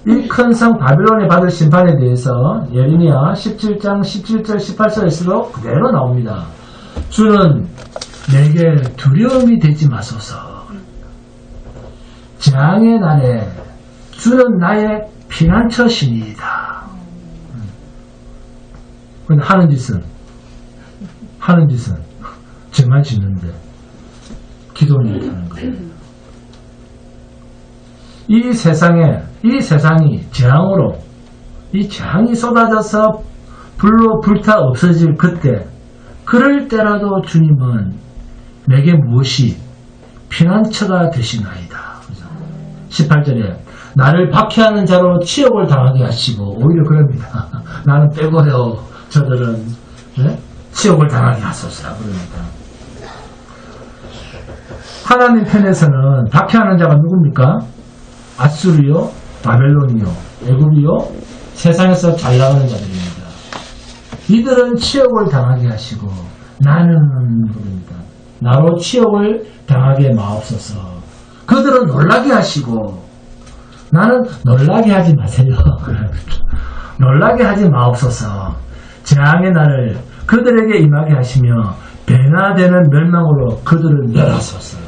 [SPEAKER 1] 이 큰 성 바벨론이 받을 심판에 대해서 예레미야 17장 17절 18절에서도 그대로 나옵니다. 주는 내게 두려움이 되지 마소서. 재앙의 날에 주는 나의 피난처시니이다. 근데 하는 짓은 죄만 짓는데 기도는 못하는 거예요. 이 세상이 재앙으로 이 재앙이 쏟아져서 불로 불타 없어질 그때 그럴 때라도 주님은 내게 무엇이 피난처가 되시나이다. 18절에 나를 박해하는 자로 치욕을 당하게 하시고 오히려 그럽니다. 나는 빼고요. 저들은 네? 치욕을 당하게 하소서 그럽니다. 하나님 편에서는 박해하는 자가 누굽니까? 아수르요, 바벨론이요, 애굽이요, 세상에서 잘 나가는 자들입니다. 이들은 치욕을 당하게 하시고 나는 그럽니다. 나로 치욕을 당하게 마옵소서. 그들은 놀라게 하시고 나는 놀라게 하지 마세요. 놀라게 하지 마옵소서. 재앙의 날을 그들에게 임하게 하시며 배나 되는 멸망으로 그들을 멸하소서.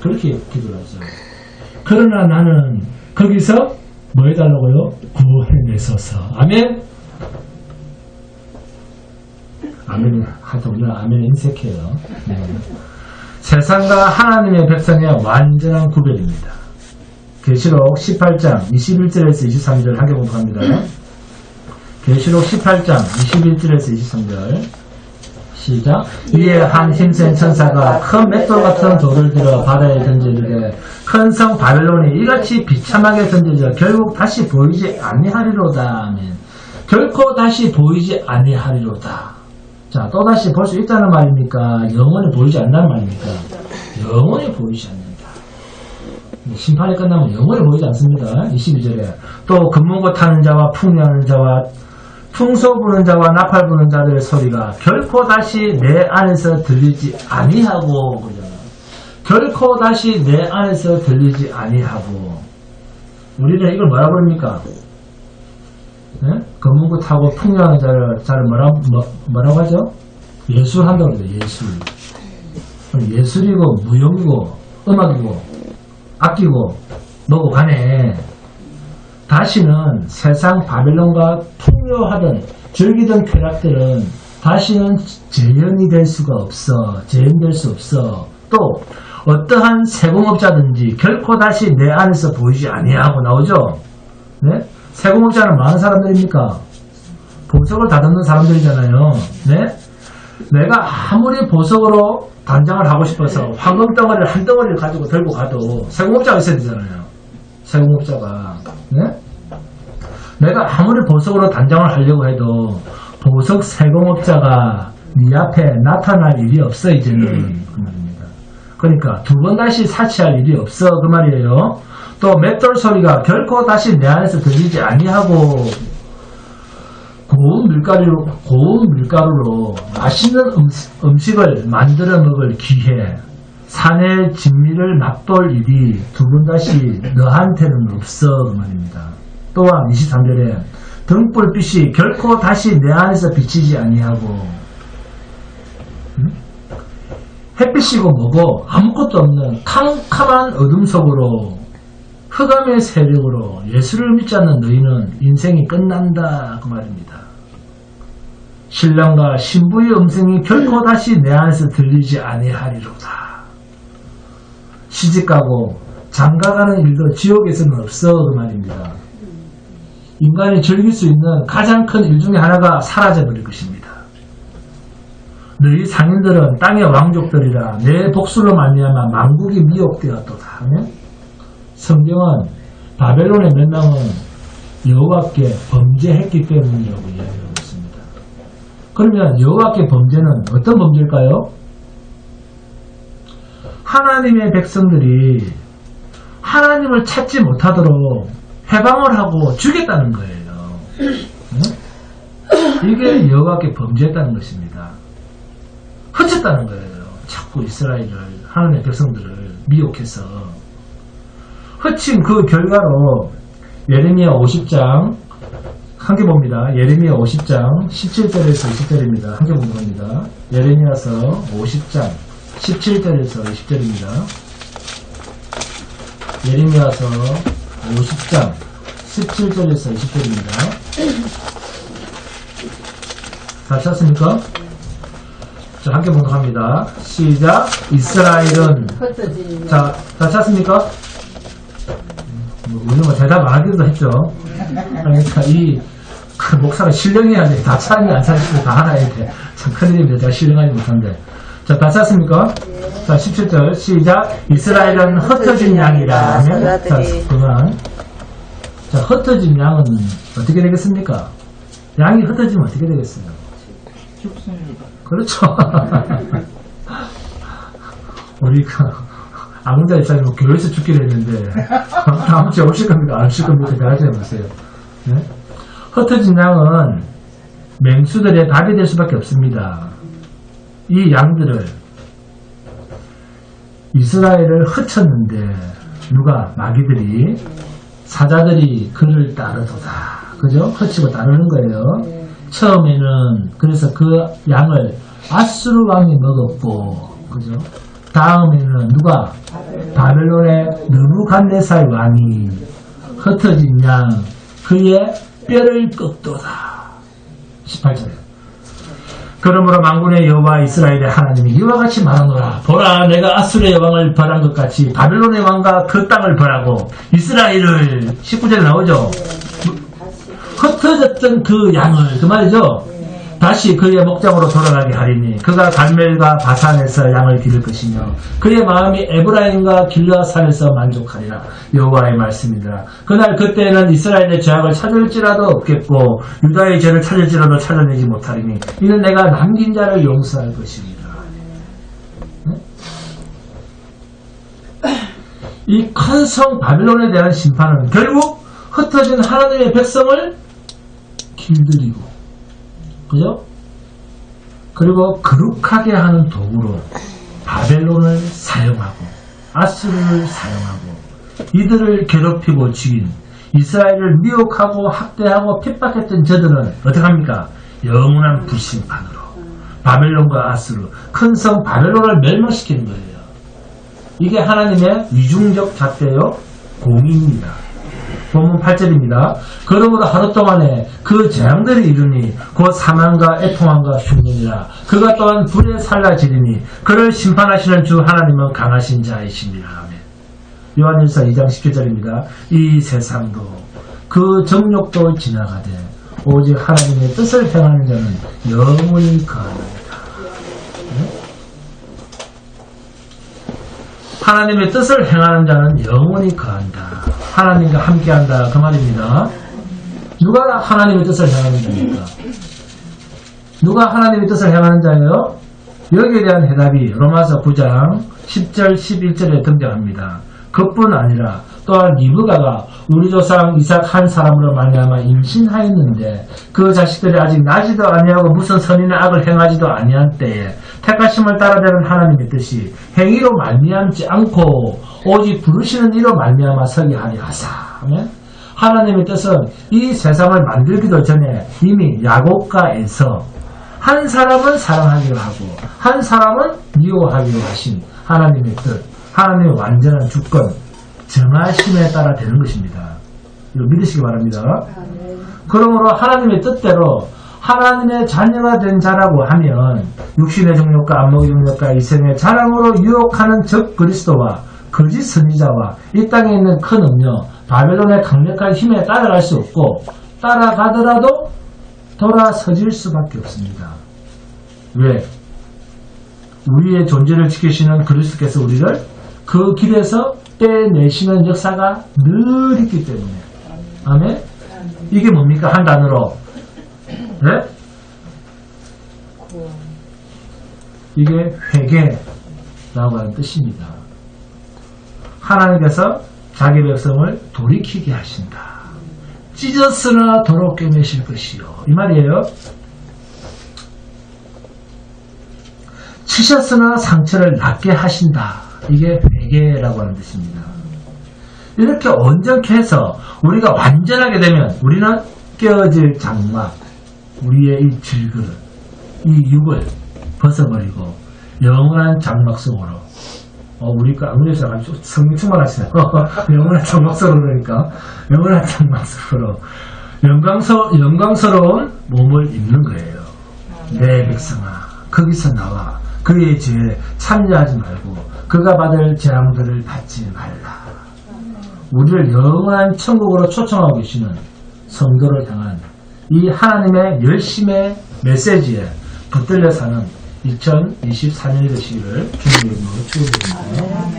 [SPEAKER 1] 그렇게 기도를 하죠. 그러나 나는 거기서 뭐 해달라고요? 구해내소서. 아멘. 아멘. 하여튼 우리는 아멘에 인색해요. 네. 세상과 하나님의 백성의 완전한 구별입니다. 계시록 18장 21절에서 23절 하게 보도록 합니다. 계시록 18장 21절에서 23절 시작. 이에 한 힘센 천사가 큰 맷돌 같은 돌을 들어 바다에 던지르되 큰 성 바벨론이 이같이 비참하게 던져져 결국 다시 보이지 아니하리로다. 아멘. 결코 다시 보이지 아니하리로다. 자, 또다시 볼 수 있다는 말입니까? 영원히 보이지 않는다는 말입니까? 영원히 보이지 않는다. 심판이 끝나면 영원히 보이지 않습니다. 22절에 또 금문고 타는 자와 풍류하는 자와 풍소 부는 자와 나팔 부는 자들의 소리가 결코 다시 내 안에서 들리지 아니하고 그러잖아. 결코 다시 내 안에서 들리지 아니하고. 우리는 이걸 뭐라고 그럽니까? 네? 금문고 타고 풍류하는 자를 뭐라고 하죠? 예술한다고 그러죠. 예술. 예술이고 무용이고 음악이고 악기고 뭐고 간에 다시는 세상 바벨론과 풍요하던 즐기던 쾌락들은 다시는 재현이 될 수가 없어. 재현될 수 없어. 또 어떠한 세공업자든지 결코 다시 내 안에서 보이지 아니하고 나오죠. 네? 세공업자는 많은 사람들입니까? 보석을 다듬는 사람들이잖아요. 네? 내가 아무리 보석으로 단장을 하고 싶어서 황금 덩어리를 한 덩어리를 가지고 들고 가도 세공업자가 있어야 되잖아요. 세공업자가. 네? 내가 아무리 보석으로 단장을 하려고 해도 보석 세공업자가 네 앞에 나타날 일이 없어 이제는 그 말입니다. 그러니까 두 번 다시 사치할 일이 없어 그 말이에요. 또 맷돌 소리가 결코 다시 내 안에서 들리지 아니하고 고운 밀가루로 맛있는 음식을 만들어 먹을 기회, 산의 진미를 맛볼 일이 두 번 다시 너한테는 없어 그 말입니다. 또한 23절에 등불빛이 결코 다시 내 안에서 비치지 아니하고 햇빛이고 뭐고 아무것도 없는 캄캄한 어둠 속으로 흑암의 세력으로 예수를 믿지 않는 너희는 인생이 끝난다 그 말입니다. 신랑과 신부의 음성이 결코 다시 내 안에서 들리지 아니하리로다. 시집가고 장가가는 일도 지옥에서는 없어 그 말입니다. 인간이 즐길 수 있는 가장 큰 일 중에 하나가 사라져버릴 것입니다. 너희 상인들은 땅의 왕족들이라 내 복수로 말미암아 만국이 미혹되었도다. 성경은 바벨론의 멸망은 여호와께 범죄했기 때문이라고 이야기하고 있습니다. 그러면 여호와께 범죄는 어떤 범죄일까요? 하나님의 백성들이 하나님을 찾지 못하도록 해방을 하고 죽였다는 거예요. 이게 여호와께 범죄했다는 것입니다. 흩쳤다는 거예요. 자꾸 이스라엘을 하나님의 백성들을 미혹해서 흩친 그 결과로 예레미야 50장 한 개 봅니다. 예레미야 50장 17절에서 20절입니다. 한 개 보는 겁니다. 예레미야서 50장 17절에서 20절입니다. 예레미야서 50장 17절에서 20절입니다. 다 찾았습니까? 자, 함께 보도록 합니다. 시작. 이스라엘은 자, 다 찾았습니까? 우리는 뭐 대답 안 하기도 했죠. 그러니까 그 목사가 신령해야 돼. 다 찾았냐 안 찾았냐 다 알아야 돼. 참 큰일입니다. 제가 신령하지 못한데. 자, 다 쌌습니까? 자, 17절 시작. 이스라엘은 흩어진 양이라 하면 자, 그만. 자, 흩어진 양은 어떻게 되겠습니까? 양이 흩어지면 어떻게 되겠어요?
[SPEAKER 2] 죽습니다.
[SPEAKER 1] 그렇죠. 우리가 아문자 입장에 교회에서 죽기로 했는데 다음 주에 오실 겁니까? 안 오실 겁니까? 생각해 보세요. 네? 흩어진 양은 맹수들의 답이 될 수밖에 없습니다. 이 양들을 이스라엘을 흩쳤는데 누가? 마귀들이 사자들이 그를 따르도다. 그죠? 흩치고 따르는 거예요. 처음에는 그래서 그 양을 아수르 왕이 먹었고, 그죠? 다음에는 누가? 바벨론의 느부갓네살 왕이 흩어진 양 그의 뼈를 꺾도다. 18절에 그러므로 만군의 여호와 이스라엘의 하나님이 이와 같이 말하노라. 보라, 내가 아수르의 왕을 벌한 것 같이 바벨론의 왕과 그 땅을 벌하고 이스라엘을 19절에 나오죠. 흩어졌던 그 양을, 그 말이죠. 다시 그의 목장으로 돌아가게 하리니 그가 갈멜과 바산에서 양을 기를 것이며 그의 마음이 에브라임과 길르앗산에서 만족하리라. 여호와의 말씀이더라. 그날 그때에는 이스라엘의 죄악을 찾을지라도 없겠고 유다의 죄를 찾을지라도 찾아내지 못하리니 이는 내가 남긴 자를 용서할 것이니라. 네? 이 큰 성 바빌론에 대한 심판은 결국 흩어진 하나님의 백성을 길들이고, 그죠? 그리고 거룩하게 하는 도구로 바벨론을 사용하고 아수르를 사용하고 이들을 괴롭히고 죽인 이스라엘을 미혹하고 학대하고 핍박했던 저들은 어떻게 합니까? 영원한 불심판으로 바벨론과 아수르, 큰 성 바벨론을 멸망시키는 거예요. 이게 하나님의 위중적 잣대요 공의입니다. 본문 8절입니다. 그러므로 하루 동안에 그 재앙들이 이르니 곧 사망과 애통함과 흉년이라. 그가 또한 불에 살라지리니 그를 심판하시는 주 하나님은 강하신 자이시니라. 아멘. 요한일서 2장 17절입니다. 이 세상도 그 정욕도 지나가되 오직 하나님의 뜻을 행하는 자는 영원히 거하나이다. 하나님의 뜻을 행하는 자는 영원히 거한다. 하나님과 함께한다. 그 말입니다. 누가 하나님의 뜻을 행하는 자입니까? 누가 하나님의 뜻을 행하는 자예요? 여기에 대한 해답이 로마서 9장 10절 11절에 등장합니다. 그뿐 아니라 또한 리브가가 우리 조상 이삭 한 사람으로 말미암아 임신하였는데 그 자식들이 아직 나지도 아니하고 무슨 선이나 악을 행하지도 아니한 때에 택하심을 따라되는 하나님의 뜻이 행위로 말미암지 않고 오직 부르시는 이로 말미암아 서게 하리 하사. 하나님의 뜻은 이 세상을 만들기도 전에 이미 야곱가에서 한 사람은 사랑하기로 하고 한 사람은 미워하기로 하신 하나님의 뜻, 하나님의 완전한 주권, 정하심에 따라 되는 것입니다. 이거 믿으시기 바랍니다. 그러므로 하나님의 뜻대로 하나님의 자녀가 된 자라고 하면 육신의 정욕과 안목의 정욕과 이생의 자랑으로 유혹하는 적 그리스도와 거짓 선지자와 이 땅에 있는 큰 음녀 바벨론의 강력한 힘에 따라갈 수 없고 따라가더라도 돌아서질 수밖에 없습니다. 왜? 우리의 존재를 지키시는 그리스도께서 우리를 그 길에서 빼내시는 역사가 늘 있기 때문에. 아멘? 이게 뭡니까? 한 단어로. 네? 이게 회개라고 하는 뜻입니다. 하나님께서 자기 백성을 돌이키게 하신다. 찢었으나 도로 꿰매실 것이요. 이 말이에요. 치셨으나 상처를 낫게 하신다. 이게 회개라고 하는 뜻입니다. 이렇게 온전케 해서 우리가 완전하게 되면 우리는 깨어질 장막, 우리의 이 질그릇, 이 육을 벗어버리고 영원한 장막 속으로 우리가 아무리서 아주 성령 충만하시네요. 영원한 장막 속으로 그러니까 영원한 장막 속으로 영광스러운 몸을 입는 거예요. 내 백성아 거기서 나와 그의 죄에 참여하지 말고 그가 받을 재앙들을 받지 말라. 우리를 영원한 천국으로 초청하고 계시는 성도를 향한 이 하나님의 열심의 메시지에 붙들려 사는 2024년이 되시기를 주님의 이름으로 축원드립니다.